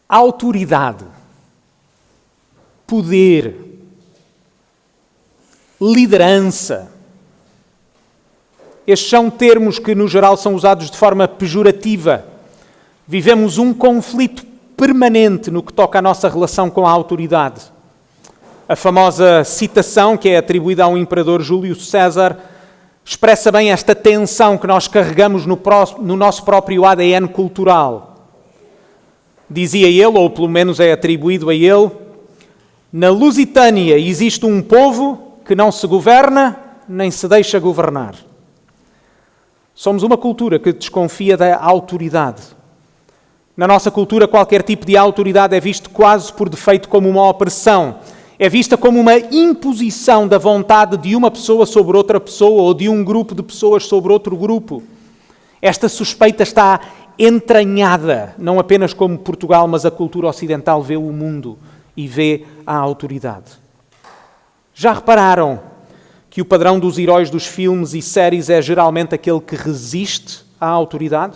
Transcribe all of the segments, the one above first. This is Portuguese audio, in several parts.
Autoridade, poder, liderança. Estes são termos que, no geral, são usados de forma pejorativa. Vivemos um conflito permanente no que toca à nossa relação com a autoridade. A famosa citação, que é atribuída ao imperador Júlio César, expressa bem esta tensão que nós carregamos no nosso próprio ADN cultural. Dizia ele, ou pelo menos é atribuído a ele, na Lusitânia existe um povo que não se governa nem se deixa governar. Somos uma cultura que desconfia da autoridade. Na nossa cultura, qualquer tipo de autoridade é visto quase por defeito como uma opressão. É vista como uma imposição da vontade de uma pessoa sobre outra pessoa ou de um grupo de pessoas sobre outro grupo. Esta suspeita está entranhada, não apenas como Portugal, mas a cultura ocidental vê o mundo e vê a autoridade. Já repararam que o padrão dos heróis dos filmes e séries é geralmente aquele que resiste à autoridade?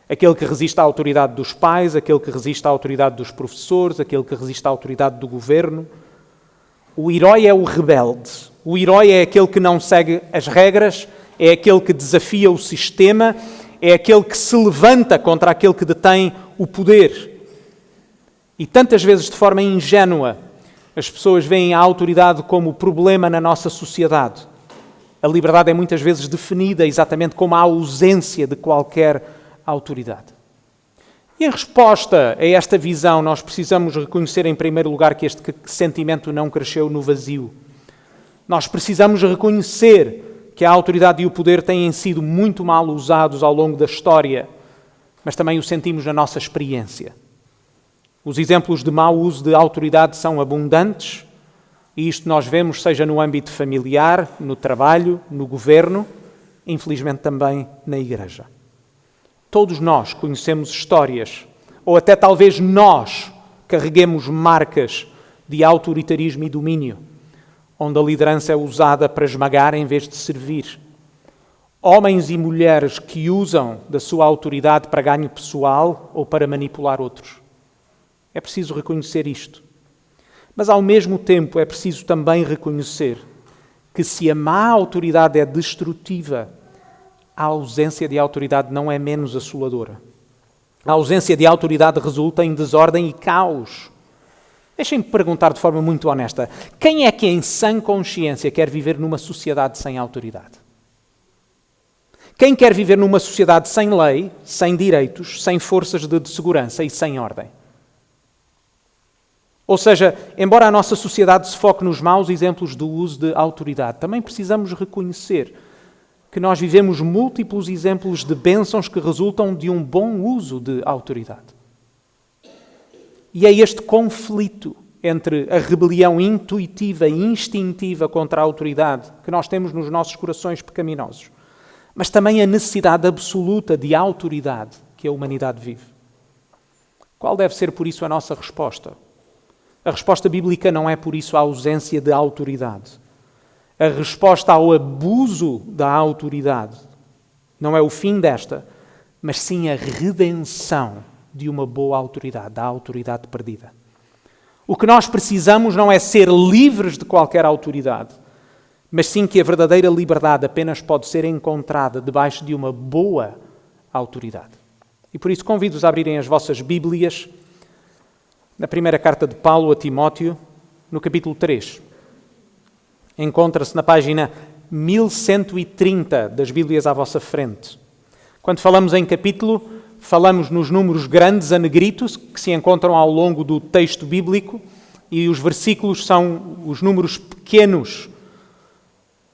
Aquele que resiste à autoridade dos pais, aquele que resiste à autoridade dos professores, aquele que resiste à autoridade do governo. O herói é o rebelde. O herói é aquele que não segue as regras, é aquele que desafia o sistema, é aquele que se levanta contra aquele que detém o poder. E tantas vezes, de forma ingênua, as pessoas veem a autoridade como problema na nossa sociedade. A liberdade é muitas vezes definida exatamente como a ausência de qualquer autoridade. E em resposta a esta visão, nós precisamos reconhecer em primeiro lugar que este sentimento não cresceu no vazio. Nós precisamos reconhecer que a autoridade e o poder têm sido muito mal usados ao longo da história, mas também o sentimos na nossa experiência. Os exemplos de mau uso de autoridade são abundantes, e isto nós vemos seja no âmbito familiar, no trabalho, no governo, infelizmente também na igreja. Todos nós conhecemos histórias, ou até talvez nós carreguemos marcas de autoritarismo e domínio, onde a liderança é usada para esmagar em vez de servir. Homens e mulheres que usam da sua autoridade para ganho pessoal ou para manipular outros. É preciso reconhecer isto. Mas, ao mesmo tempo, é preciso também reconhecer que se a má autoridade é destrutiva, a ausência de autoridade não é menos assoladora. A ausência de autoridade resulta em desordem e caos. Deixem-me perguntar de forma muito honesta: quem é que em sã consciência quer viver numa sociedade sem autoridade? Quem quer viver numa sociedade sem lei, sem direitos, sem forças de segurança e sem ordem? Ou seja, embora a nossa sociedade se foque nos maus exemplos do uso de autoridade, também precisamos reconhecer que nós vivemos múltiplos exemplos de bênçãos que resultam de um bom uso de autoridade. E é este conflito entre a rebelião intuitiva e instintiva contra a autoridade que nós temos nos nossos corações pecaminosos, mas também a necessidade absoluta de autoridade que a humanidade vive. Qual deve ser, por isso, a nossa resposta? A resposta bíblica não é, por isso, a ausência de autoridade. A resposta ao abuso da autoridade não é o fim desta, mas sim a redenção de uma boa autoridade, da autoridade perdida. O que nós precisamos não é ser livres de qualquer autoridade, mas sim que a verdadeira liberdade apenas pode ser encontrada debaixo de uma boa autoridade. E por isso convido-os a abrirem as vossas Bíblias na primeira carta de Paulo a Timóteo, no capítulo 3. Encontra-se na página 1130 das Bíblias à vossa frente. Quando falamos em capítulo, falamos nos números grandes a negrito, que se encontram ao longo do texto bíblico, e os versículos são os números pequenos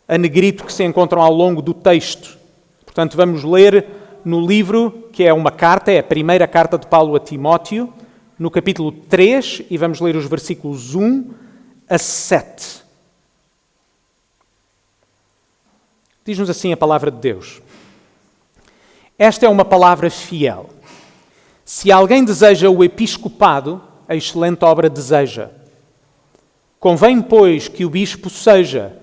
a negrito que se encontram ao longo do texto. Portanto, vamos ler no livro, que é uma carta, é a primeira carta de Paulo a Timóteo, no capítulo 3, e vamos ler os versículos 1 a 7. Diz-nos assim a palavra de Deus. Esta é uma palavra fiel. Se alguém deseja o episcopado, a excelente obra deseja. Convém, pois, que o bispo seja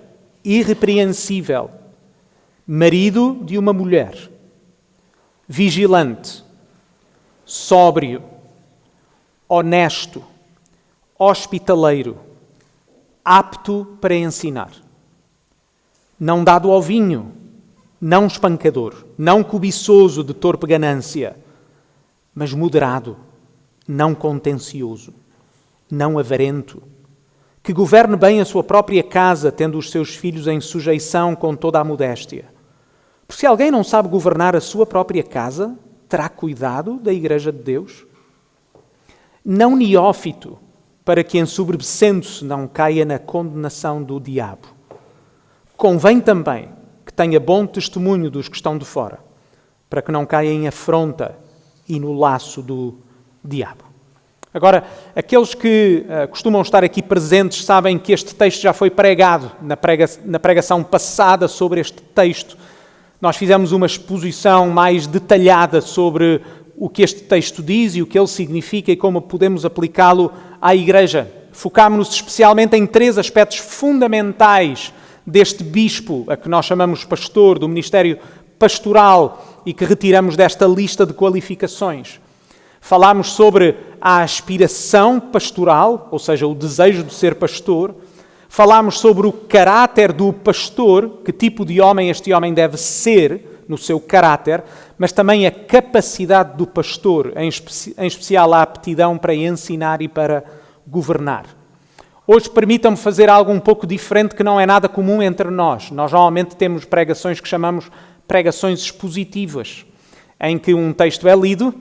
irrepreensível, marido de uma mulher, vigilante, sóbrio, honesto, hospitaleiro, apto para ensinar. Não dado ao vinho, não espancador, não cobiçoso de torpe ganância, mas moderado, não contencioso, não avarento, que governe bem a sua própria casa, tendo os seus filhos em sujeição com toda a modéstia. Porque se alguém não sabe governar a sua própria casa, terá cuidado da Igreja de Deus? Não neófito, para que, ensoberbecendo-se, não caia na condenação do diabo. Convém também que tenha bom testemunho dos que estão de fora, para que não caia em afronta e no laço do diabo. Agora, aqueles que costumam estar aqui presentes sabem que este texto já foi pregado na pregação passada sobre este texto. Nós fizemos uma exposição mais detalhada sobre o que este texto diz e o que ele significa e como podemos aplicá-lo à Igreja. Focámos-nos especialmente em 3 aspectos fundamentais deste bispo, a que nós chamamos pastor, do ministério pastoral e que retiramos desta lista de qualificações. Falámos sobre a aspiração pastoral, ou seja, o desejo de ser pastor. Falámos sobre o caráter do pastor, que tipo de homem este homem deve ser no seu caráter, mas também a capacidade do pastor, em especial a aptidão para ensinar e para governar. Hoje permitam-me fazer algo um pouco diferente que não é nada comum entre nós. Nós normalmente temos pregações que chamamos pregações expositivas, em que um texto é lido,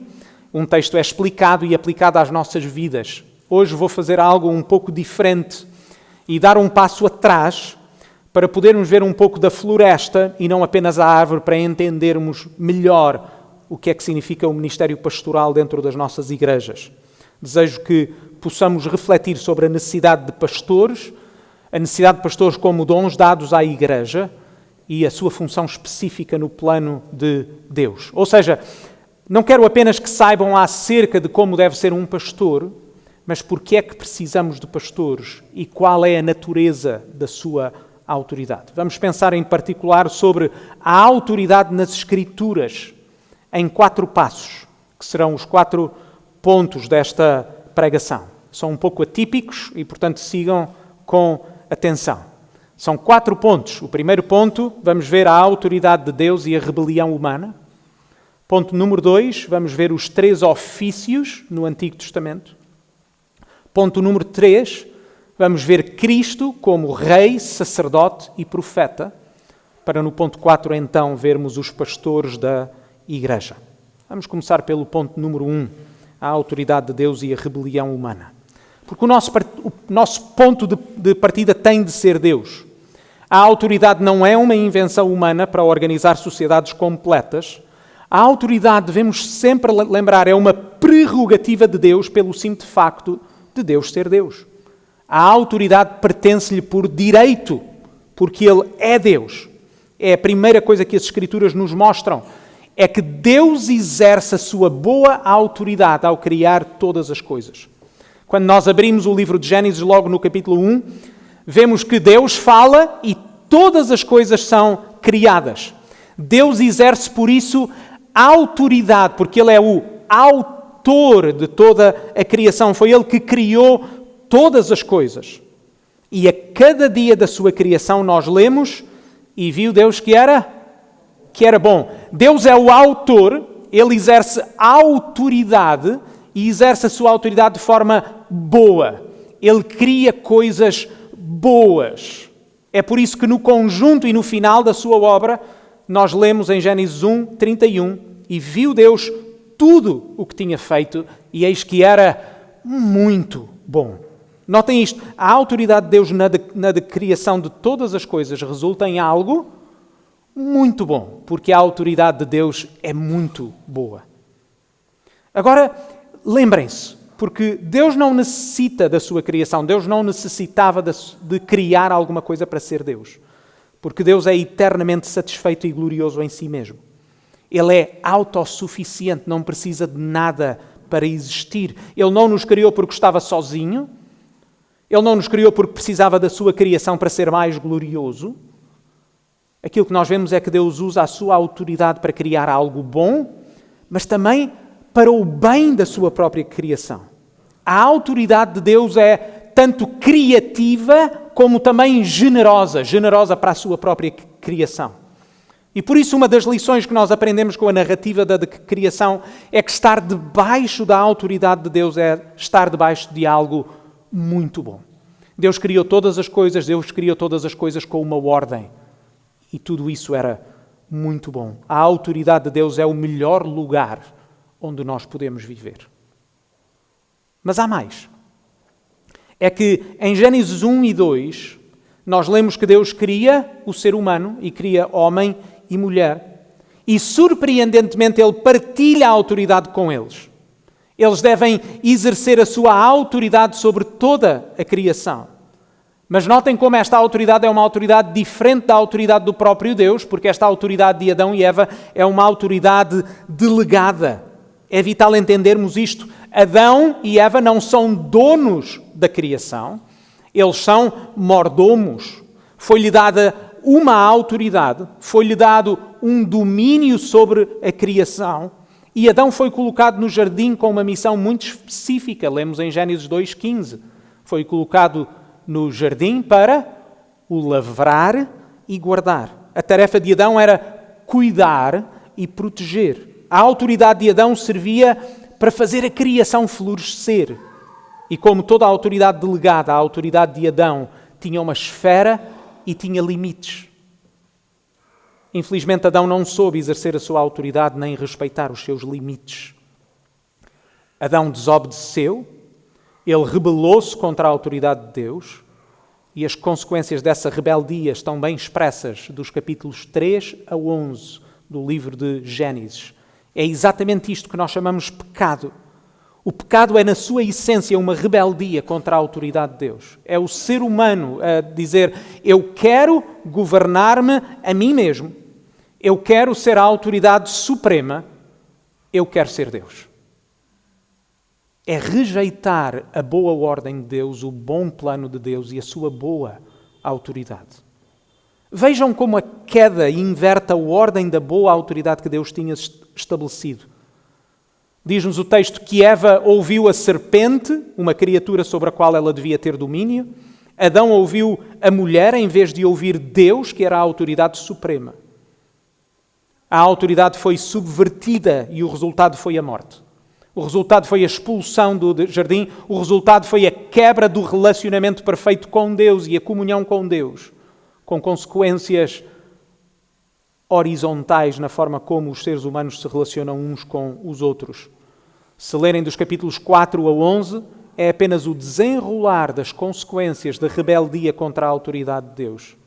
um texto é explicado e aplicado às nossas vidas. Hoje vou fazer algo um pouco diferente e dar um passo atrás para podermos ver um pouco da floresta e não apenas a árvore, para entendermos melhor o que é que significa o ministério pastoral dentro das nossas igrejas. Desejo que possamos refletir sobre a necessidade de pastores como dons dados à igreja e a sua função específica no plano de Deus. Ou seja, não quero apenas que saibam acerca de como deve ser um pastor, mas porque é que precisamos de pastores e qual é a natureza da sua autoridade. Vamos pensar em particular sobre a autoridade nas Escrituras, em 4 passos, que serão os 4 pontos desta pregação. São um pouco atípicos e, portanto, sigam com atenção. São 4 pontos. O primeiro ponto, vamos ver a autoridade de Deus e a rebelião humana. Ponto número 2, vamos ver os 3 ofícios no Antigo Testamento. Ponto número 3, vamos ver Cristo como rei, sacerdote e profeta, para no ponto 4 então vermos os pastores da igreja. Vamos começar pelo ponto número 1, a autoridade de Deus e a rebelião humana. Porque o nosso ponto de partida tem de ser Deus. A autoridade não é uma invenção humana para organizar sociedades completas. A autoridade, devemos sempre lembrar, é uma prerrogativa de Deus pelo simples facto de Deus ser Deus. A autoridade pertence-lhe por direito, porque Ele é Deus. É a primeira coisa que as Escrituras nos mostram. É que Deus exerce a sua boa autoridade ao criar todas as coisas. Quando nós abrimos o livro de Gênesis, logo no capítulo 1, vemos que Deus fala e todas as coisas são criadas. Deus exerce, por isso, autoridade, porque Ele é o autor de toda a criação. Foi Ele que criou todas as coisas. E a cada dia da sua criação nós lemos e viu Deus que era bom. Deus é o autor, Ele exerce autoridade e exerce a sua autoridade de forma boa. Ele cria coisas boas. É por isso que no conjunto e no final da sua obra nós lemos em Gênesis 1, 31, e viu Deus tudo o que tinha feito e eis que era muito bom. Notem isto, a autoridade de Deus na criação de todas as coisas resulta em algo muito bom, porque a autoridade de Deus é muito boa. Agora, lembrem-se, porque Deus não necessita da sua criação, Deus não necessitava de criar alguma coisa para ser Deus, porque Deus é eternamente satisfeito e glorioso em si mesmo. Ele é autossuficiente, não precisa de nada para existir. Ele não nos criou porque estava sozinho, Ele não nos criou porque precisava da sua criação para ser mais glorioso. Aquilo que nós vemos é que Deus usa a sua autoridade para criar algo bom, mas também para o bem da sua própria criação. A autoridade de Deus é tanto criativa como também generosa para a sua própria criação. E por isso uma das lições que nós aprendemos com a narrativa da criação é que estar debaixo da autoridade de Deus é estar debaixo de algo muito bom. Deus criou todas as coisas com uma ordem. E tudo isso era muito bom. A autoridade de Deus é o melhor lugar onde nós podemos viver. Mas há mais. É que em Gênesis 1 e 2, nós lemos que Deus cria o ser humano e cria homem e mulher. E surpreendentemente Ele partilha a autoridade com eles. Eles devem exercer a sua autoridade sobre toda a criação. Mas notem como esta autoridade é uma autoridade diferente da autoridade do próprio Deus, porque esta autoridade de Adão e Eva é uma autoridade delegada. É vital entendermos isto. Adão e Eva não são donos da criação, eles são mordomos. Foi-lhe dada uma autoridade, foi-lhe dado um domínio sobre a criação, e Adão foi colocado no jardim com uma missão muito específica. Lemos em Gênesis 2,15. Foi colocado no jardim para o lavrar e guardar. A tarefa de Adão era cuidar e proteger. A autoridade de Adão servia para fazer a criação florescer. E como toda a autoridade delegada, a autoridade de Adão tinha uma esfera e tinha limites. Infelizmente, Adão não soube exercer a sua autoridade nem respeitar os seus limites. Adão desobedeceu, ele rebelou-se contra a autoridade de Deus e as consequências dessa rebeldia estão bem expressas dos capítulos 3 a 11 do livro de Gênesis. É exatamente isto que nós chamamos pecado. O pecado é, na sua essência, uma rebeldia contra a autoridade de Deus. É o ser humano a dizer, eu quero governar-me a mim mesmo, eu quero ser a autoridade suprema, eu quero ser Deus. É rejeitar a boa ordem de Deus, o bom plano de Deus e a sua boa autoridade. Vejam como a queda inverte a ordem da boa autoridade que Deus tinha estabelecido. Diz-nos o texto que Eva ouviu a serpente, uma criatura sobre a qual ela devia ter domínio. Adão ouviu a mulher em vez de ouvir Deus, que era a autoridade suprema. A autoridade foi subvertida e o resultado foi a morte. O resultado foi a expulsão do jardim, o resultado foi a quebra do relacionamento perfeito com Deus e a comunhão com Deus, com consequências horizontais na forma como os seres humanos se relacionam uns com os outros. Se lerem dos capítulos 4 a 11, é apenas o desenrolar das consequências da rebeldia contra a autoridade de Deus.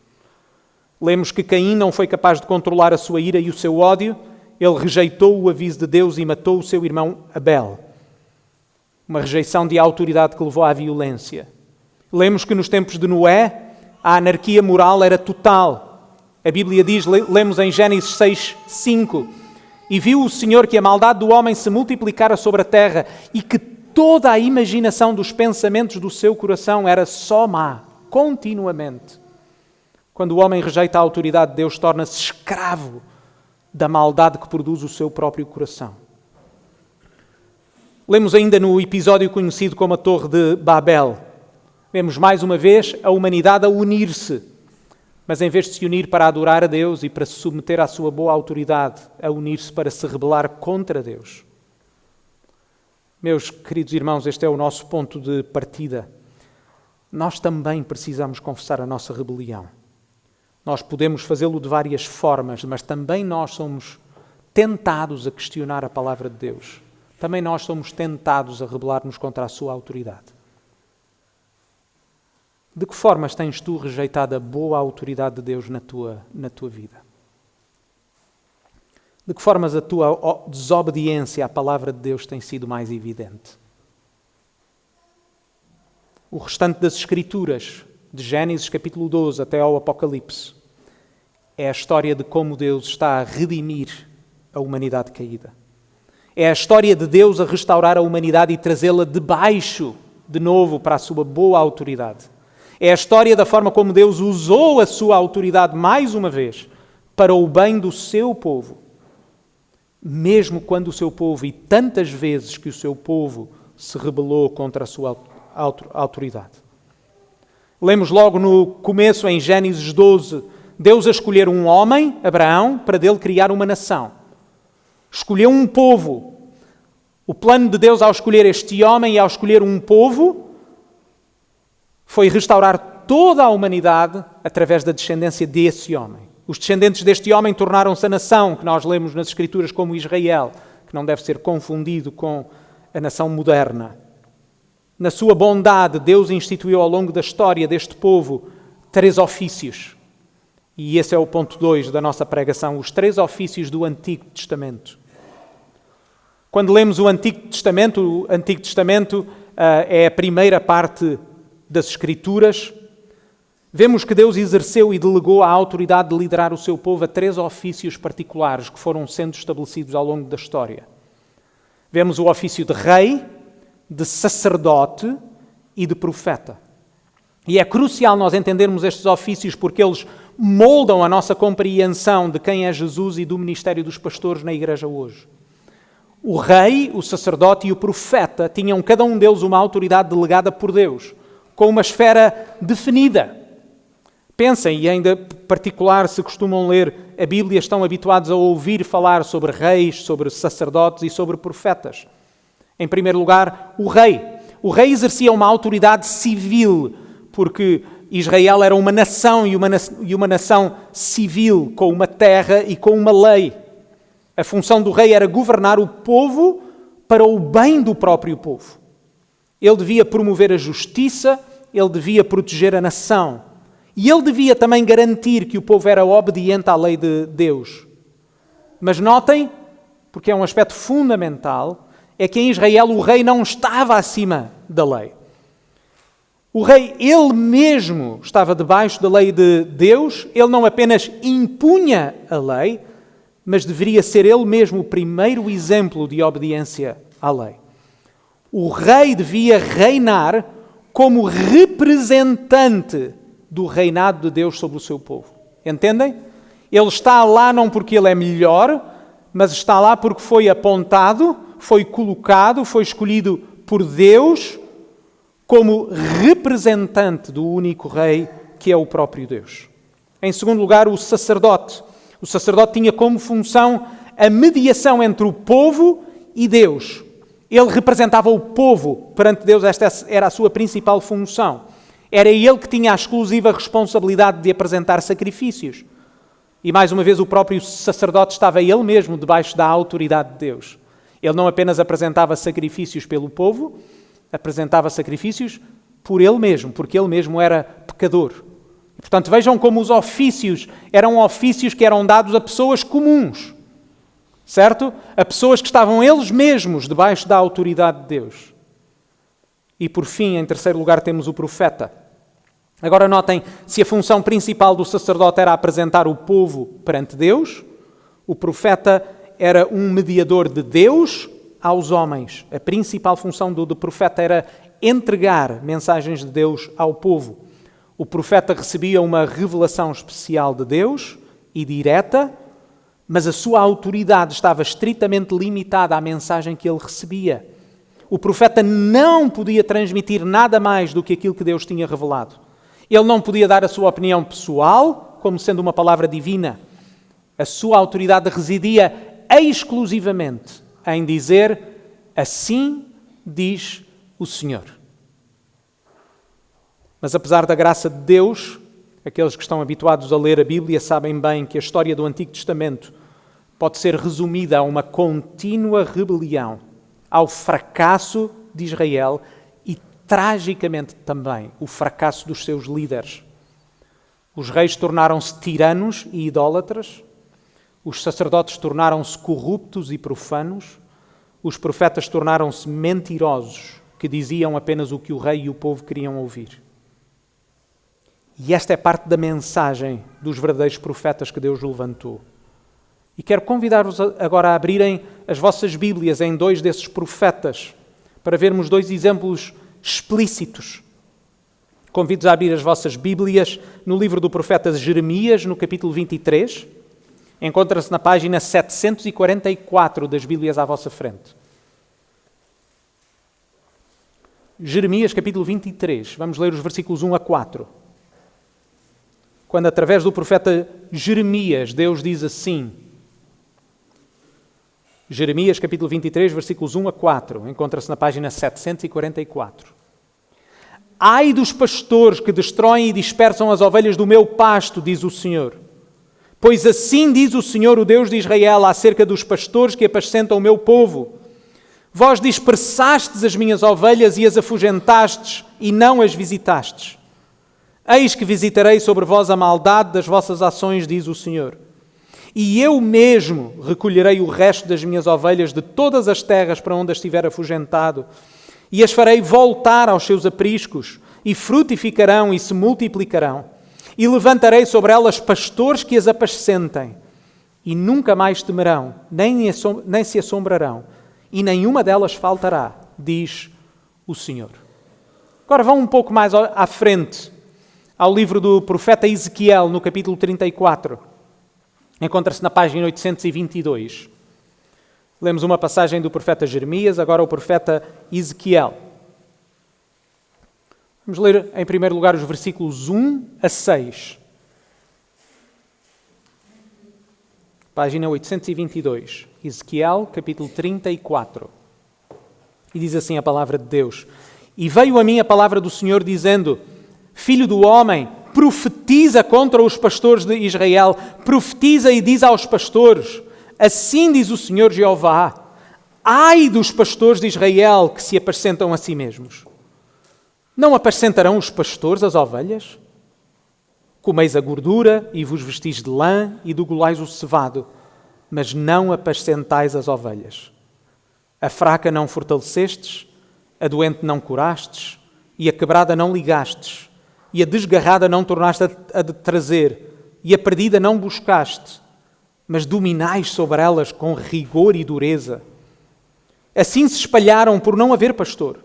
Lemos que Caim não foi capaz de controlar a sua ira e o seu ódio, ele rejeitou o aviso de Deus e matou o seu irmão Abel. Uma rejeição de autoridade que levou à violência. Lemos que nos tempos de Noé, a anarquia moral era total. A Bíblia diz, lemos em Gênesis 6:5, e viu o Senhor que a maldade do homem se multiplicara sobre a terra e que toda a imaginação dos pensamentos do seu coração era só má, continuamente. Quando o homem rejeita a autoridade de Deus, torna-se escravo da maldade que produz o seu próprio coração. Lemos ainda no episódio conhecido como a Torre de Babel. Vemos mais uma vez a humanidade a unir-se, mas em vez de se unir para adorar a Deus e para se submeter à sua boa autoridade, a unir-se para se rebelar contra Deus. Meus queridos irmãos, este é o nosso ponto de partida. Nós também precisamos confessar a nossa rebelião. Nós podemos fazê-lo de várias formas, mas também nós somos tentados a questionar a palavra de Deus. Também nós somos tentados a rebelar-nos contra a sua autoridade. De que formas tens tu rejeitado a boa autoridade de Deus na tua vida? De que formas a tua desobediência à palavra de Deus tem sido mais evidente? O restante das Escrituras, de Gênesis capítulo 12 até ao Apocalipse, é a história de como Deus está a redimir a humanidade caída. É a história de Deus a restaurar a humanidade e trazê-la de baixo, de novo, para a sua boa autoridade. É a história da forma como Deus usou a sua autoridade mais uma vez para o bem do seu povo. Mesmo quando o seu povo, e tantas vezes que o seu povo se rebelou contra a sua autoridade. Lemos logo no começo, em Gênesis 12, Deus a escolher um homem, Abraão, para dele criar uma nação. Escolheu um povo. O plano de Deus ao escolher este homem e ao escolher um povo foi restaurar toda a humanidade através da descendência desse homem. Os descendentes deste homem tornaram-se a nação que nós lemos nas Escrituras como Israel, que não deve ser confundido com a nação moderna. Na sua bondade, Deus instituiu ao longo da história deste povo 3 ofícios. E esse é o ponto 2 da nossa pregação, os 3 ofícios do Antigo Testamento. Quando lemos o Antigo Testamento é a primeira parte das Escrituras, vemos que Deus exerceu e delegou a autoridade de liderar o seu povo a 3 ofícios particulares que foram sendo estabelecidos ao longo da história. Vemos o ofício de rei, de sacerdote e de profeta. E é crucial nós entendermos estes ofícios porque eles moldam a nossa compreensão de quem é Jesus e do ministério dos pastores na igreja hoje. O rei, o sacerdote e o profeta tinham cada um deles uma autoridade delegada por Deus, com uma esfera definida. Pensem, e ainda particular se costumam ler a Bíblia, estão habituados a ouvir falar sobre reis, sobre sacerdotes e sobre profetas. Em primeiro lugar, o rei. O rei exercia uma autoridade civil, porque Israel era uma nação e uma nação civil, com uma terra e com uma lei. A função do rei era governar o povo para o bem do próprio povo. Ele devia promover a justiça, ele devia proteger a nação. E ele devia também garantir que o povo era obediente à lei de Deus. Mas notem, porque é um aspecto fundamental, é que em Israel o rei não estava acima da lei. O rei, ele mesmo, estava debaixo da lei de Deus, ele não apenas impunha a lei, mas deveria ser ele mesmo o primeiro exemplo de obediência à lei. O rei devia reinar como representante do reinado de Deus sobre o seu povo. Entendem? Ele está lá não porque ele é melhor, mas está lá porque foi apontado, foi colocado, foi escolhido por Deus como representante do único rei que é o próprio Deus. Em segundo lugar, o sacerdote. O sacerdote tinha como função a mediação entre o povo e Deus. Ele representava o povo perante Deus, esta era a sua principal função. Era ele que tinha a exclusiva responsabilidade de apresentar sacrifícios. E mais uma vez o próprio sacerdote estava ele mesmo debaixo da autoridade de Deus. Ele não apenas apresentava sacrifícios pelo povo, apresentava sacrifícios por ele mesmo, porque ele mesmo era pecador. E, portanto, vejam como os ofícios que eram dados a pessoas comuns, certo? A pessoas que estavam eles mesmos debaixo da autoridade de Deus. E por fim, em terceiro lugar, temos o profeta. Agora notem, se a função principal do sacerdote era apresentar o povo perante Deus, o profeta era um mediador de Deus aos homens. A principal função do profeta era entregar mensagens de Deus ao povo. O profeta recebia uma revelação especial de Deus e direta, mas a sua autoridade estava estritamente limitada à mensagem que ele recebia. O profeta não podia transmitir nada mais do que aquilo que Deus tinha revelado. Ele não podia dar a sua opinião pessoal, como sendo uma palavra divina. A sua autoridade residia exclusivamente em dizer: assim diz o Senhor. Mas apesar da graça de Deus, aqueles que estão habituados a ler a Bíblia sabem bem que a história do Antigo Testamento pode ser resumida a uma contínua rebelião, ao fracasso de Israel e, tragicamente também, o fracasso dos seus líderes. Os reis tornaram-se tiranos e idólatras, os sacerdotes tornaram-se corruptos e profanos, os profetas tornaram-se mentirosos, que diziam apenas o que o rei e o povo queriam ouvir. E esta é parte da mensagem dos verdadeiros profetas que Deus levantou. E quero convidar-vos agora a abrirem as vossas Bíblias em 2 desses profetas, para vermos 2 exemplos explícitos. Convido-vos a abrir as vossas Bíblias no livro do profeta Jeremias, no capítulo 23. Encontra-se na página 744 das Bíblias à vossa frente. Jeremias capítulo 23. Vamos ler os versículos 1 a 4. Quando através do profeta Jeremias, Deus diz assim. Jeremias capítulo 23, versículos 1 a 4. Encontra-se na página 744. Ai dos pastores que destroem e dispersam as ovelhas do meu pasto, diz o Senhor. Pois assim diz o Senhor, o Deus de Israel, acerca dos pastores que apacentam o meu povo. Vós dispersastes as minhas ovelhas e as afugentastes, e não as visitastes. Eis que visitarei sobre vós a maldade das vossas ações, diz o Senhor. E eu mesmo recolherei o resto das minhas ovelhas de todas as terras para onde as tiver afugentado, e as farei voltar aos seus apriscos, e frutificarão e se multiplicarão. E levantarei sobre elas pastores que as apacentem, e nunca mais temerão, nem se assombrarão, e nenhuma delas faltará, diz o Senhor. Agora vão um pouco mais à frente, ao livro do profeta Ezequiel, no capítulo 34. Encontra-se na página 822. Lemos uma passagem do profeta Jeremias, agora o profeta Ezequiel. Vamos ler em primeiro lugar os versículos 1 a 6. Página 822. Ezequiel, capítulo 34. E diz assim a palavra de Deus. E veio a mim a palavra do Senhor dizendo: Filho do homem, profetiza contra os pastores de Israel, profetiza e diz aos pastores, assim diz o Senhor Jeová, ai dos pastores de Israel que se apacentam a si mesmos. Não apacentarão os pastores as ovelhas? Comeis a gordura e vos vestis de lã e degolais o cevado, mas não apacentais as ovelhas. A fraca não fortalecestes, a doente não curastes, e a quebrada não ligastes, e a desgarrada não tornaste a trazer, e a perdida não buscaste, mas dominais sobre elas com rigor e dureza. Assim se espalharam por não haver pastor,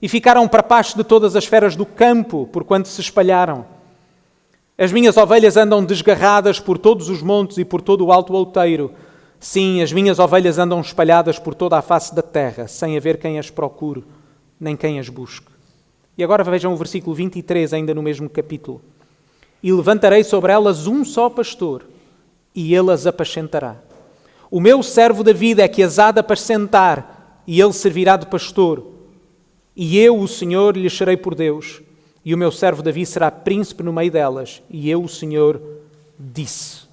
e ficaram para pasto de todas as feras do campo, porquanto se espalharam. As minhas ovelhas andam desgarradas por todos os montes e por todo o alto outeiro. Sim, as minhas ovelhas andam espalhadas por toda a face da terra, sem haver quem as procure, nem quem as busque. E agora vejam o versículo 23, ainda no mesmo capítulo. E levantarei sobre elas um só pastor, e ele as apacentará. O meu servo David é que as há de apacentar, e ele servirá de pastor. E eu, o Senhor, lhe serei por Deus, e o meu servo Davi será príncipe no meio delas, e eu, o Senhor, disse.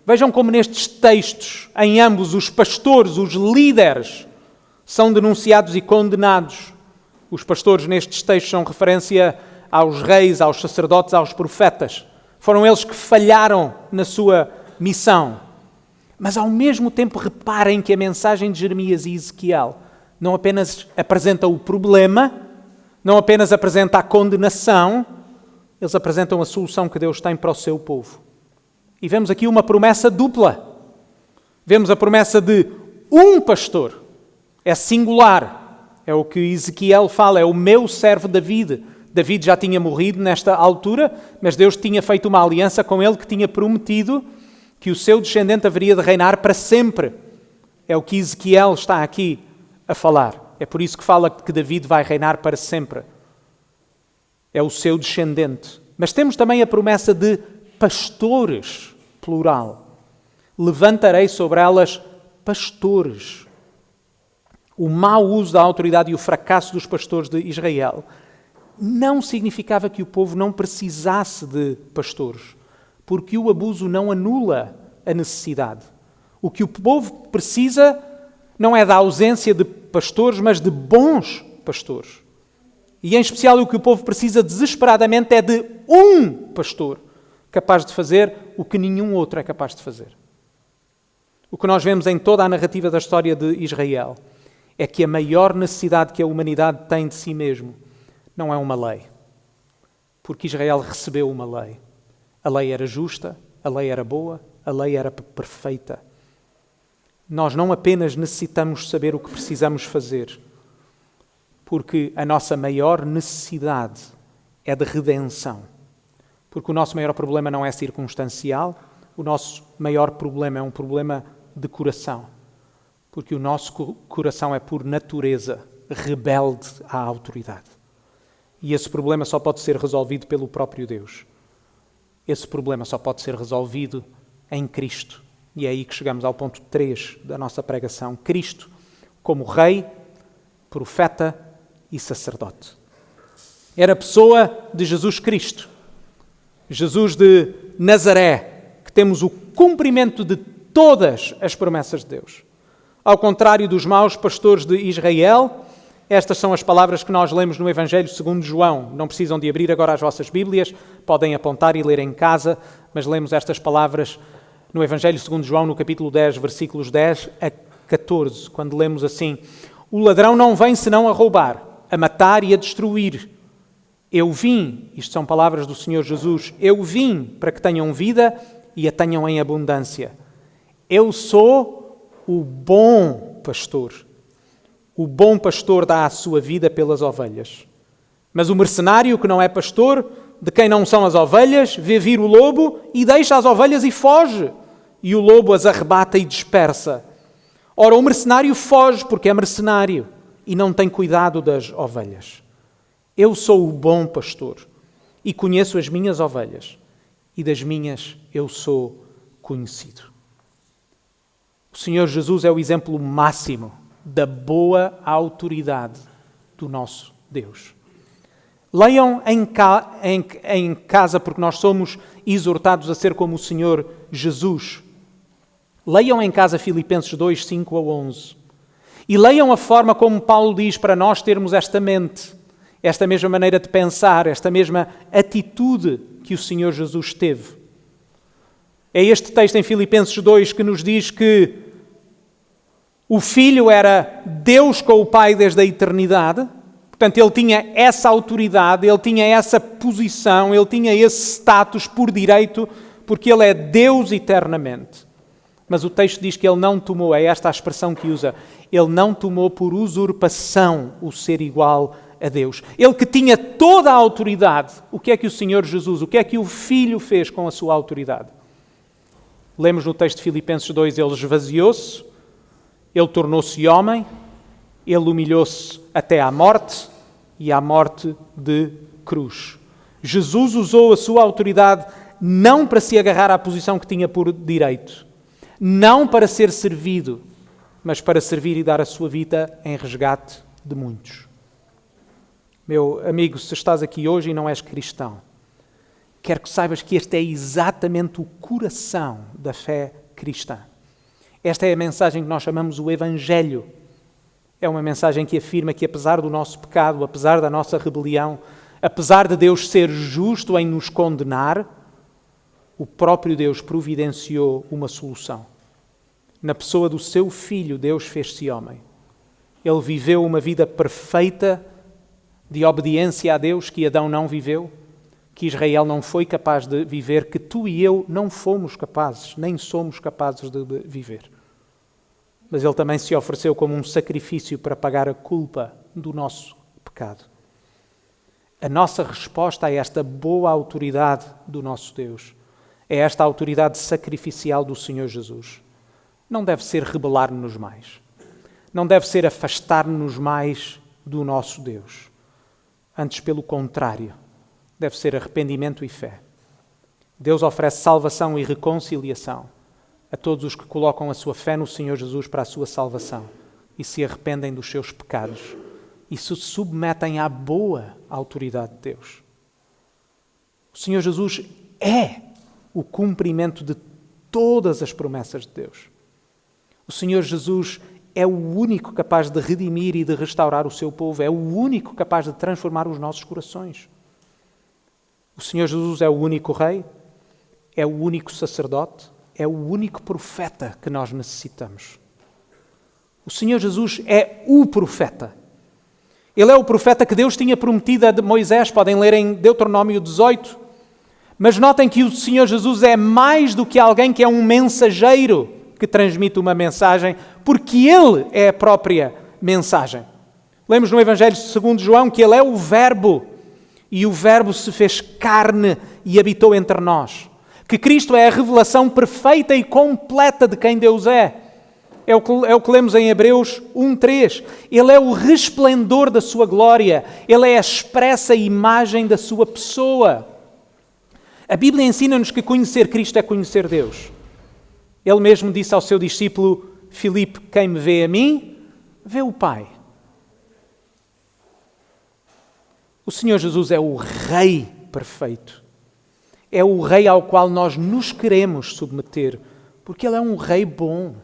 Vejam como nestes textos, em ambos, os pastores, os líderes, são denunciados e condenados. Os pastores nestes textos são referência aos reis, aos sacerdotes, aos profetas. Foram eles que falharam na sua missão. Mas ao mesmo tempo reparem que a mensagem de Jeremias e Ezequiel não apenas apresenta o problema, não apenas apresenta a condenação, eles apresentam a solução que Deus tem para o seu povo. E vemos aqui uma promessa dupla. Vemos a promessa de um pastor. É singular. É o que Ezequiel fala, é o meu servo David. David já tinha morrido nesta altura, mas Deus tinha feito uma aliança com ele que tinha prometido que o seu descendente haveria de reinar para sempre. É o que Ezequiel está aqui a falar. É por isso que fala que David vai reinar para sempre. É o seu descendente. Mas temos também a promessa de pastores, plural. Levantarei sobre elas pastores. O mau uso da autoridade e o fracasso dos pastores de Israel não significava que o povo não precisasse de pastores, porque o abuso não anula a necessidade. O que o povo precisa não é da ausência de pastores, mas de bons pastores. E em especial o que o povo precisa desesperadamente é de um pastor capaz de fazer o que nenhum outro é capaz de fazer. O que nós vemos em toda a narrativa da história de Israel é que a maior necessidade que a humanidade tem de si mesmo não é uma lei. Porque Israel recebeu uma lei. A lei era justa, a lei era boa, a lei era perfeita. Nós não apenas necessitamos saber o que precisamos fazer, porque a nossa maior necessidade é de redenção. Porque o nosso maior problema não é circunstancial, o nosso maior problema é um problema de coração. Porque o nosso coração é por natureza rebelde à autoridade. E esse problema só pode ser resolvido pelo próprio Deus. Esse problema só pode ser resolvido em Cristo. E é aí que chegamos ao ponto 3 da nossa pregação. Cristo como Rei, Profeta e Sacerdote. Era a pessoa de Jesus Cristo, Jesus de Nazaré, que temos o cumprimento de todas as promessas de Deus. Ao contrário dos maus pastores de Israel, estas são as palavras que nós lemos no Evangelho segundo João. Não precisam de abrir agora as vossas Bíblias, podem apontar e ler em casa, mas lemos estas palavras no Evangelho segundo João, no capítulo 10, versículos 10 a 14, quando lemos assim: o ladrão não vem senão a roubar, a matar e a destruir. Eu vim, isto são palavras do Senhor Jesus, eu vim para que tenham vida e a tenham em abundância. Eu sou o bom pastor. O bom pastor dá a sua vida pelas ovelhas. Mas o mercenário que não é pastor, de quem não são as ovelhas, vê vir o lobo e deixa as ovelhas e foge. E o lobo as arrebata e dispersa. Ora, o mercenário foge porque é mercenário e não tem cuidado das ovelhas. Eu sou o bom pastor e conheço as minhas ovelhas e das minhas eu sou conhecido. O Senhor Jesus é o exemplo máximo da boa autoridade do nosso Deus. Leiam em casa, porque nós somos exortados a ser como o Senhor Jesus. Leiam em casa Filipenses 2, 5 a 11. E leiam a forma como Paulo diz para nós termos esta mente, esta mesma maneira de pensar, esta mesma atitude que o Senhor Jesus teve. É este texto em Filipenses 2 que nos diz que o Filho era Deus com o Pai desde a eternidade. Portanto, ele tinha essa autoridade, ele tinha essa posição, ele tinha esse status por direito, porque ele é Deus eternamente. Mas o texto diz que ele não tomou, é esta a expressão que usa, ele não tomou por usurpação o ser igual a Deus. Ele que tinha toda a autoridade, o que é que o Senhor Jesus, o que é que o Filho fez com a sua autoridade? Lemos no texto de Filipenses 2, ele esvaziou-se, ele tornou-se homem, ele humilhou-se até à morte e à morte de cruz. Jesus usou a sua autoridade não para se agarrar à posição que tinha por direito, não para ser servido, mas para servir e dar a sua vida em resgate de muitos. Meu amigo, se estás aqui hoje e não és cristão, quero que saibas que este é exatamente o coração da fé cristã. Esta é a mensagem que nós chamamos o Evangelho. É uma mensagem que afirma que apesar do nosso pecado, apesar da nossa rebelião, apesar de Deus ser justo em nos condenar, o próprio Deus providenciou uma solução. Na pessoa do seu Filho, Deus fez-se homem. Ele viveu uma vida perfeita de obediência a Deus que Adão não viveu, que Israel não foi capaz de viver, que tu e eu não fomos capazes, nem somos capazes de viver. Mas ele também se ofereceu como um sacrifício para pagar a culpa do nosso pecado. A nossa resposta a esta boa autoridade do nosso Deus é esta autoridade sacrificial do Senhor Jesus. Não deve ser rebelar-nos mais. Não deve ser afastar-nos mais do nosso Deus. Antes, pelo contrário, deve ser arrependimento e fé. Deus oferece salvação e reconciliação a todos os que colocam a sua fé no Senhor Jesus para a sua salvação e se arrependem dos seus pecados e se submetem à boa autoridade de Deus. O Senhor Jesus é o cumprimento de todas as promessas de Deus. O Senhor Jesus é o único capaz de redimir e de restaurar o seu povo, é o único capaz de transformar os nossos corações. O Senhor Jesus é o único Rei, é o único sacerdote, é o único profeta que nós necessitamos. O Senhor Jesus é o profeta. Ele é o profeta que Deus tinha prometido a Moisés, podem ler em Deuteronômio 18. Mas notem que o Senhor Jesus é mais do que alguém que é um mensageiro que transmite uma mensagem, porque Ele é a própria mensagem. Lemos no Evangelho segundo João que Ele é o Verbo, e o Verbo se fez carne e habitou entre nós. Que Cristo é a revelação perfeita e completa de quem Deus é. É o que lemos em Hebreus 1:3. Ele é o resplendor da sua glória. Ele é a expressa imagem da sua pessoa. A Bíblia ensina-nos que conhecer Cristo é conhecer Deus. Ele mesmo disse ao seu discípulo Filipe: quem me vê a mim, vê o Pai. O Senhor Jesus é o Rei perfeito. É o Rei ao qual nós nos queremos submeter, porque Ele é um Rei bom.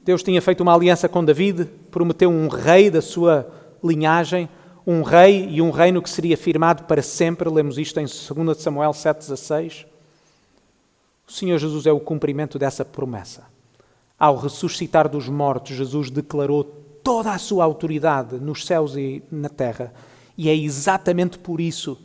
Deus tinha feito uma aliança com David, prometeu um rei da sua linhagem, um rei e um reino que seria firmado para sempre. Lemos isto em 2 Samuel 7,16. O Senhor Jesus é o cumprimento dessa promessa. Ao ressuscitar dos mortos, Jesus declarou toda a sua autoridade nos céus e na terra. E é exatamente por isso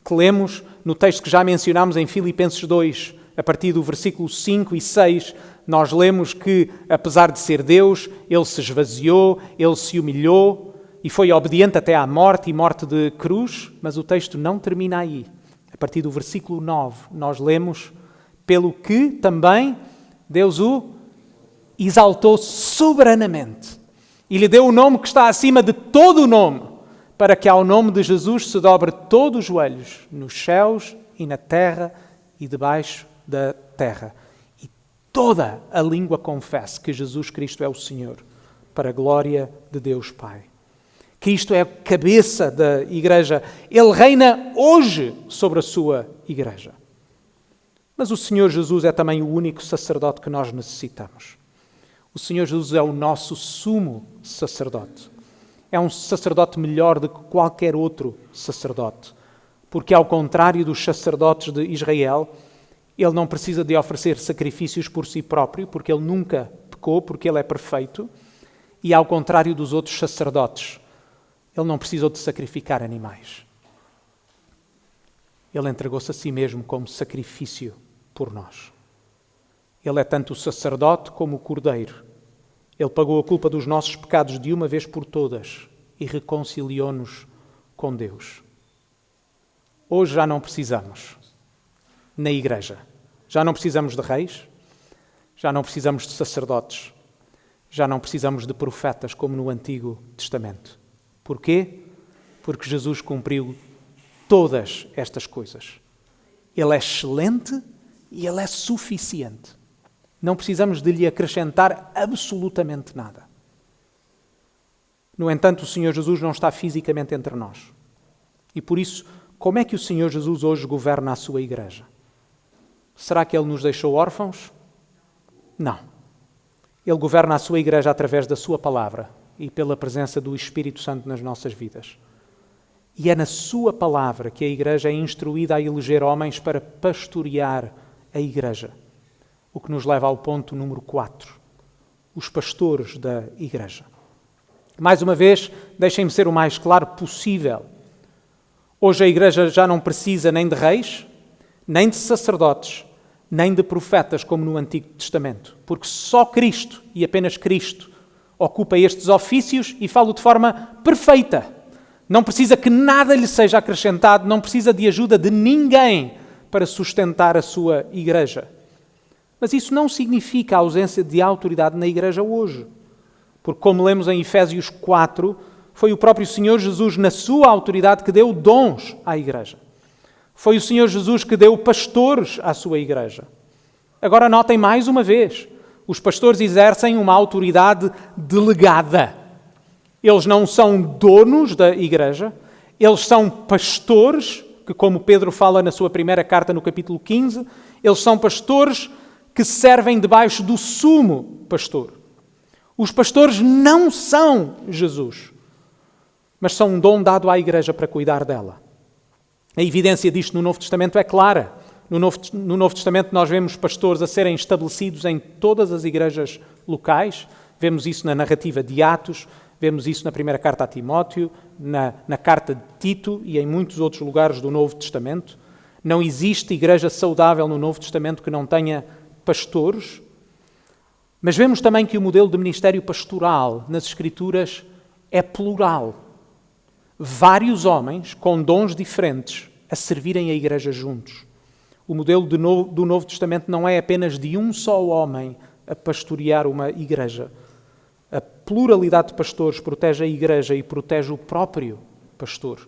que lemos no texto que já mencionámos em Filipenses 2, a partir do versículo 5 e 6, nós lemos que, apesar de ser Deus, Ele se esvaziou, Ele se humilhou e foi obediente até à morte e morte de cruz, mas o texto não termina aí. A partir do versículo 9, nós lemos: pelo que também Deus o exaltou soberanamente e lhe deu o nome que está acima de todo o nome, para que ao nome de Jesus se dobre todos os joelhos, nos céus e na terra e debaixo da terra. E toda a língua confesse que Jesus Cristo é o Senhor, para a glória de Deus Pai. Cristo é a cabeça da Igreja. Ele reina hoje sobre a sua Igreja. Mas o Senhor Jesus é também o único sacerdote que nós necessitamos. O Senhor Jesus é o nosso sumo sacerdote. É um sacerdote melhor do que qualquer outro sacerdote, porque ao contrário dos sacerdotes de Israel, ele não precisa de oferecer sacrifícios por si próprio, porque ele nunca pecou, porque ele é perfeito, e ao contrário dos outros sacerdotes, ele não precisou de sacrificar animais. Ele entregou-se a si mesmo como sacrifício por nós. Ele é tanto o sacerdote como o cordeiro. Ele pagou a culpa dos nossos pecados de uma vez por todas e reconciliou-nos com Deus. Hoje já não precisamos, na Igreja, já não precisamos de reis, já não precisamos de sacerdotes, já não precisamos de profetas como no Antigo Testamento. Porquê? Porque Jesus cumpriu todas estas coisas. Ele é excelente e Ele é suficiente. Não precisamos de lhe acrescentar absolutamente nada. No entanto, o Senhor Jesus não está fisicamente entre nós. E por isso, como é que o Senhor Jesus hoje governa a sua Igreja? Será que Ele nos deixou órfãos? Não. Ele governa a sua Igreja através da sua palavra e pela presença do Espírito Santo nas nossas vidas. E é na sua palavra que a Igreja é instruída a eleger homens para pastorear a Igreja. O que nos leva ao ponto número 4, os pastores da Igreja. Mais uma vez, deixem-me ser o mais claro possível. Hoje a Igreja já não precisa nem de reis, nem de sacerdotes, nem de profetas como no Antigo Testamento, porque só Cristo e apenas Cristo ocupa estes ofícios e falo de forma perfeita. Não precisa que nada lhe seja acrescentado, não precisa de ajuda de ninguém para sustentar a sua Igreja. Mas isso não significa a ausência de autoridade na Igreja hoje. Porque, como lemos em Efésios 4, foi o próprio Senhor Jesus, na sua autoridade, que deu dons à Igreja. Foi o Senhor Jesus que deu pastores à sua Igreja. Agora notem mais uma vez, os pastores exercem uma autoridade delegada. Eles não são donos da Igreja, eles são pastores, que como Pedro fala na sua primeira carta no capítulo 15, eles são pastores que servem debaixo do sumo pastor. Os pastores não são Jesus, mas são um dom dado à Igreja para cuidar dela. A evidência disto no Novo Testamento é clara. No Novo Testamento nós vemos pastores a serem estabelecidos em todas as igrejas locais. Vemos isso na narrativa de Atos, vemos isso na primeira carta a Timóteo, na carta de Tito e em muitos outros lugares do Novo Testamento. Não existe igreja saudável no Novo Testamento que não tenha pastores, mas vemos também que o modelo de ministério pastoral nas Escrituras é plural. Vários homens com dons diferentes a servirem a Igreja juntos. O modelo do Novo Testamento não é apenas de um só homem a pastorear uma igreja. A pluralidade de pastores protege a igreja e protege o próprio pastor.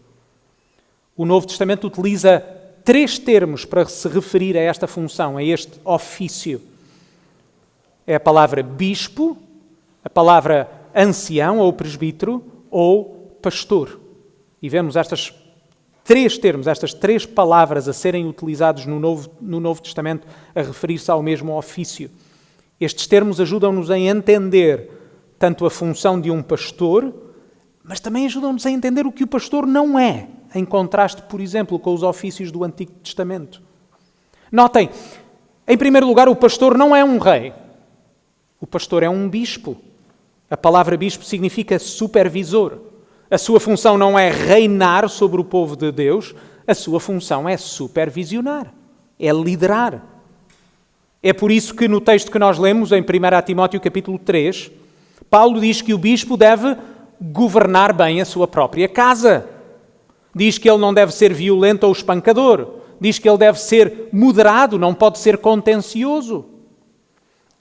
O Novo Testamento utiliza 3 termos para se referir a esta função, a este ofício. É a palavra bispo, a palavra ancião ou presbítero ou pastor. E vemos estes 3 termos, estas 3 palavras a serem utilizados no Novo Testamento a referir-se ao mesmo ofício. Estes termos ajudam-nos a entender tanto a função de um pastor, mas também ajudam-nos a entender o que o pastor não é, em contraste, por exemplo, com os ofícios do Antigo Testamento. Notem, em primeiro lugar, o pastor não é um rei. O pastor é um bispo. A palavra bispo significa supervisor. A sua função não é reinar sobre o povo de Deus, a sua função é supervisionar, é liderar. É por isso que no texto que nós lemos, em 1 Timóteo capítulo 3, Paulo diz que o bispo deve governar bem a sua própria casa. Diz que ele não deve ser violento ou espancador. Diz que ele deve ser moderado, não pode ser contencioso.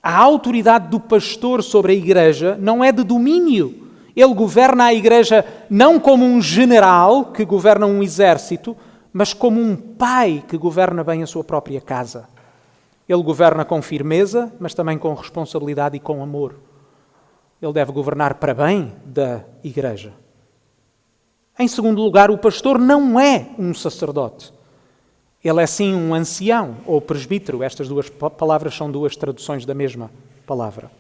A autoridade do pastor sobre a igreja não é de domínio. Ele governa a igreja não como um general que governa um exército, mas como um pai que governa bem a sua própria casa. Ele governa com firmeza, mas também com responsabilidade e com amor. Ele deve governar para bem da igreja. Em segundo lugar, o pastor não é um sacerdote. Ele é sim um ancião ou presbítero. Estas 2 palavras são 2 traduções da mesma palavra.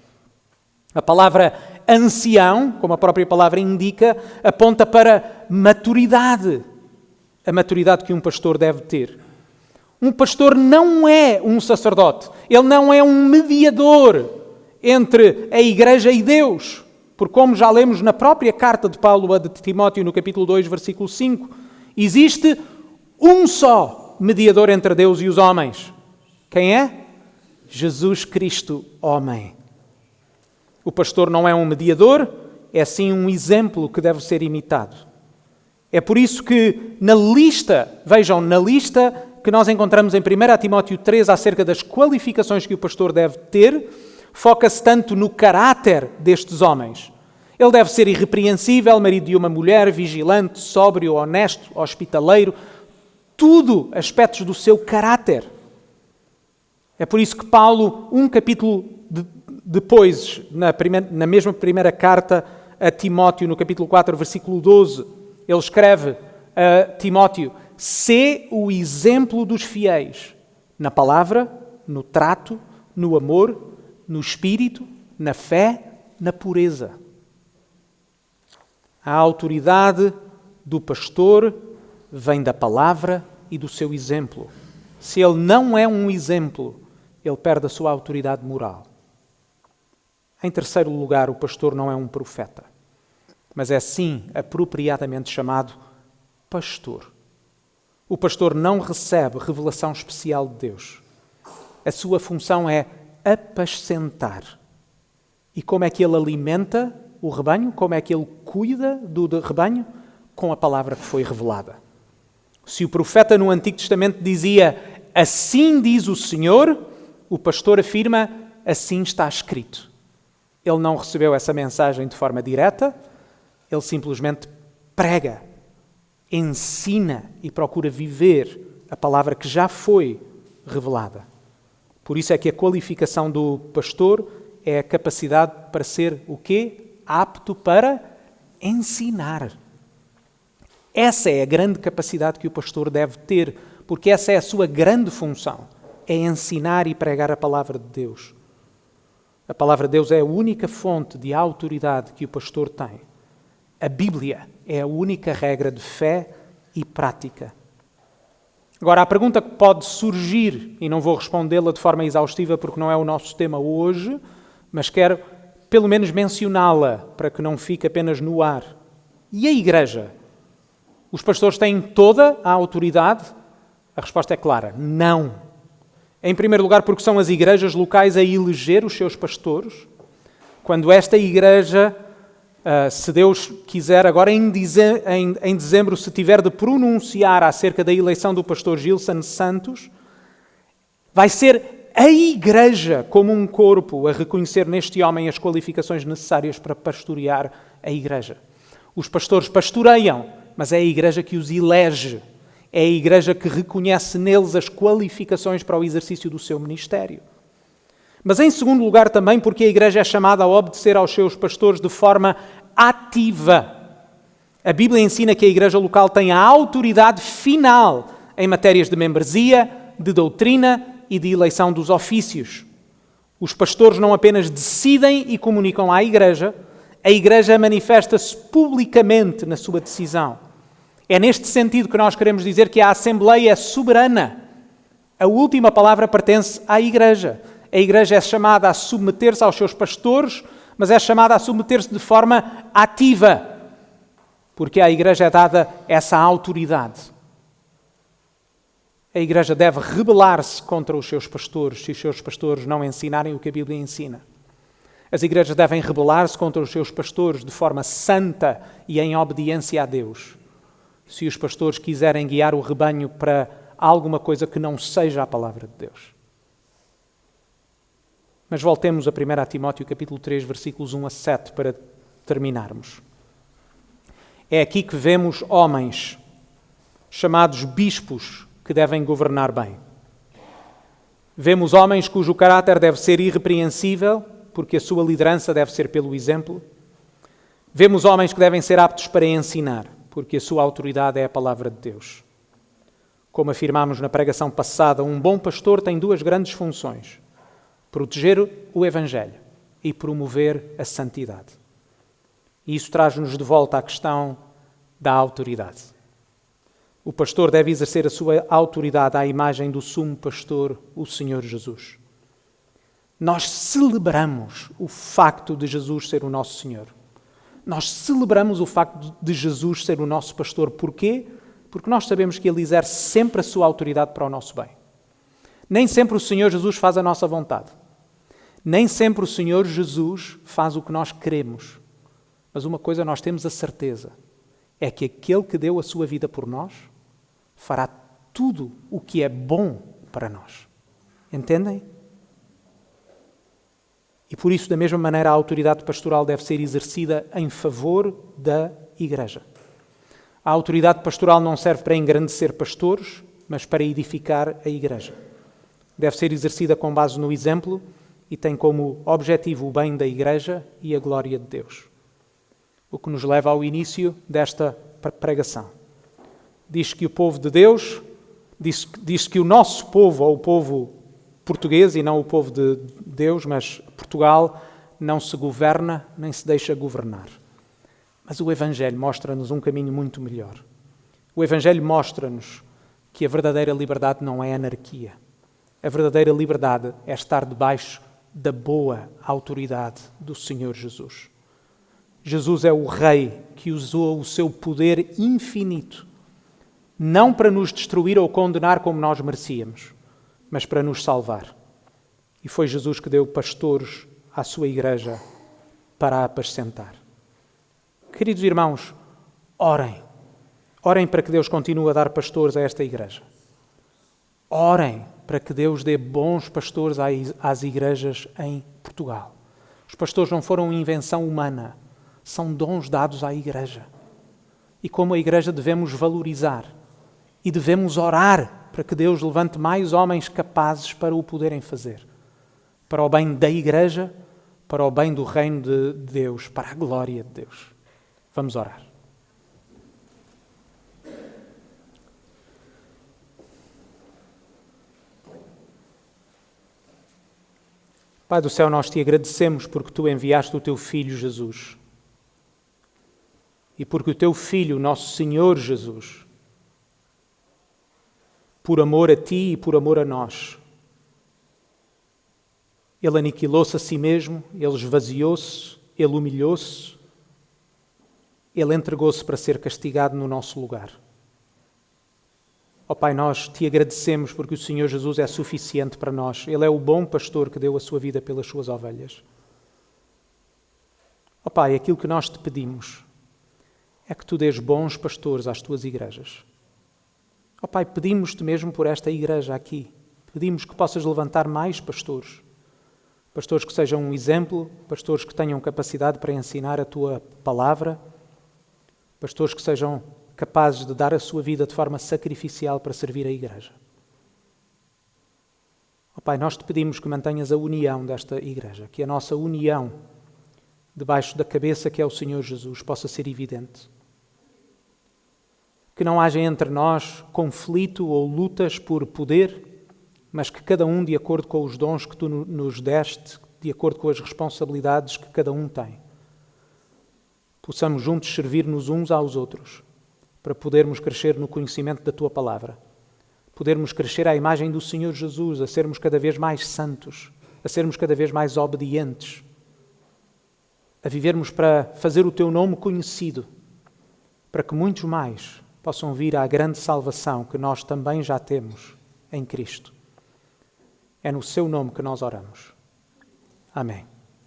A palavra ancião, como a própria palavra indica, aponta para maturidade. A maturidade que um pastor deve ter. Um pastor não é um sacerdote. Ele não é um mediador entre a igreja e Deus. Porque como já lemos na própria carta de Paulo a de Timóteo, no capítulo 2, versículo 5, existe um só mediador entre Deus e os homens. Quem é? Jesus Cristo, homem. O pastor não é um mediador, é sim um exemplo que deve ser imitado. É por isso que na lista que nós encontramos em 1 Timóteo 3 acerca das qualificações que o pastor deve ter, foca-se tanto no caráter destes homens. Ele deve ser irrepreensível, marido de uma mulher, vigilante, sóbrio, honesto, hospitaleiro, tudo aspectos do seu caráter. É por isso que Paulo, um capítulo depois, na mesma primeira carta a Timóteo, no capítulo 4, versículo 12, ele escreve a Timóteo: sê o exemplo dos fiéis, na palavra, no trato, no amor, no espírito, na fé, na pureza. A autoridade do pastor vem da palavra e do seu exemplo. Se ele não é um exemplo, ele perde a sua autoridade moral. Em terceiro lugar, o pastor não é um profeta, mas é sim apropriadamente chamado pastor. O pastor não recebe revelação especial de Deus. A sua função é apacentar. E como é que ele alimenta o rebanho? Como é que ele cuida do rebanho? Com a palavra que foi revelada. Se o profeta no Antigo Testamento dizia assim diz o Senhor, o pastor afirma assim está escrito. Ele não recebeu essa mensagem de forma direta, ele simplesmente prega, ensina e procura viver a palavra que já foi revelada. Por isso é que a qualificação do pastor é a capacidade para ser o quê? Apto para ensinar. Essa é a grande capacidade que o pastor deve ter, porque essa é a sua grande função, é ensinar e pregar a palavra de Deus. A palavra de Deus é a única fonte de autoridade que o pastor tem. A Bíblia é a única regra de fé e prática. Agora, a pergunta que pode surgir, e não vou respondê-la de forma exaustiva porque não é o nosso tema hoje, mas quero pelo menos mencioná-la para que não fique apenas no ar. E a igreja? Os pastores têm toda a autoridade? A resposta é clara, não. Em primeiro lugar, porque são as igrejas locais a eleger os seus pastores. Quando esta igreja, se Deus quiser, agora em dezembro, se tiver de pronunciar acerca da eleição do pastor Gilson Santos, vai ser a Igreja como um corpo a reconhecer neste homem as qualificações necessárias para pastorear a Igreja. Os pastores pastoreiam, mas é a Igreja que os elege. É a Igreja que reconhece neles as qualificações para o exercício do seu ministério. Mas em segundo lugar também porque a Igreja é chamada a obedecer aos seus pastores de forma ativa. A Bíblia ensina que a Igreja local tem a autoridade final em matérias de membresia, de doutrina e de eleição dos ofícios. Os pastores não apenas decidem e comunicam à Igreja, a Igreja manifesta-se publicamente na sua decisão. É neste sentido que nós queremos dizer que a Assembleia é soberana. A última palavra pertence à Igreja. A Igreja é chamada a submeter-se aos seus pastores, mas é chamada a submeter-se de forma ativa, porque à Igreja é dada essa autoridade. A Igreja deve rebelar-se contra os seus pastores se os seus pastores não ensinarem o que a Bíblia ensina. As igrejas devem rebelar-se contra os seus pastores de forma santa e em obediência a Deus. Se os pastores quiserem guiar o rebanho para alguma coisa que não seja a palavra de Deus. Mas voltemos a 1 Timóteo capítulo 3, versículos 1 a 7 para terminarmos. É aqui que vemos homens chamados bispos que devem governar bem. Vemos homens cujo caráter deve ser irrepreensível, porque a sua liderança deve ser pelo exemplo. Vemos homens que devem ser aptos para ensinar, porque a sua autoridade é a palavra de Deus. Como afirmámos na pregação passada, um bom pastor tem duas grandes funções: proteger o Evangelho e promover a santidade. E isso traz-nos de volta à questão da autoridade. O pastor deve exercer a sua autoridade à imagem do sumo pastor, o Senhor Jesus. Nós celebramos o facto de Jesus ser o nosso Senhor. Nós celebramos o facto de Jesus ser o nosso pastor. Porquê? Porque nós sabemos que Ele exerce sempre a sua autoridade para o nosso bem. Nem sempre o Senhor Jesus faz a nossa vontade. Nem sempre o Senhor Jesus faz o que nós queremos. Mas uma coisa nós temos a certeza, é que aquele que deu a sua vida por nós fará tudo o que é bom para nós. Entendem? E por isso, da mesma maneira, a autoridade pastoral deve ser exercida em favor da Igreja. A autoridade pastoral não serve para engrandecer pastores, mas para edificar a Igreja. Deve ser exercida com base no exemplo e tem como objetivo o bem da Igreja e a glória de Deus. O que nos leva ao início desta pregação. Diz que o povo de Deus, diz que o nosso povo, ou o povo português e não o povo de Deus, mas Portugal, não se governa nem se deixa governar. Mas o Evangelho mostra-nos um caminho muito melhor. O Evangelho mostra-nos que a verdadeira liberdade não é anarquia. A verdadeira liberdade é estar debaixo da boa autoridade do Senhor Jesus. Jesus é o Rei que usou o seu poder infinito, não para nos destruir ou condenar como nós merecíamos, mas para nos salvar. E foi Jesus que deu pastores à sua Igreja para a apacentar. Queridos irmãos, orem. Orem para que Deus continue a dar pastores a esta Igreja. Orem para que Deus dê bons pastores às igrejas em Portugal. Os pastores não foram invenção humana, são dons dados à Igreja. E como a Igreja devemos valorizar e devemos orar para que Deus levante mais homens capazes para o poderem fazer. Para o bem da Igreja, para o bem do reino de Deus, para a glória de Deus. Vamos orar. Pai do céu, nós te agradecemos porque tu enviaste o teu Filho Jesus. E porque o teu Filho, nosso Senhor Jesus, por amor a ti e por amor a nós, Ele aniquilou-se a si mesmo, Ele esvaziou-se, Ele humilhou-se, Ele entregou-se para ser castigado no nosso lugar. Ó Pai, nós te agradecemos porque o Senhor Jesus é suficiente para nós. Ele é o bom pastor que deu a sua vida pelas suas ovelhas. Ó Pai, aquilo que nós te pedimos é que tu dês bons pastores às tuas igrejas. Ó Pai, pedimos-te mesmo por esta igreja aqui. Pedimos que possas levantar mais pastores. Pastores que sejam um exemplo, pastores que tenham capacidade para ensinar a Tua palavra, pastores que sejam capazes de dar a sua vida de forma sacrificial para servir a Igreja. Ó Pai, nós te pedimos que mantenhas a união desta Igreja, que a nossa união debaixo da cabeça que é o Senhor Jesus possa ser evidente. Que não haja entre nós conflito ou lutas por poder, mas que cada um, de acordo com os dons que Tu nos deste, de acordo com as responsabilidades que cada um tem, possamos juntos servir-nos uns aos outros, para podermos crescer no conhecimento da Tua palavra, podermos crescer à imagem do Senhor Jesus, a sermos cada vez mais santos, a sermos cada vez mais obedientes, a vivermos para fazer o Teu nome conhecido, para que muitos mais possam vir à grande salvação que nós também já temos em Cristo. É no Seu nome que nós oramos. Amém.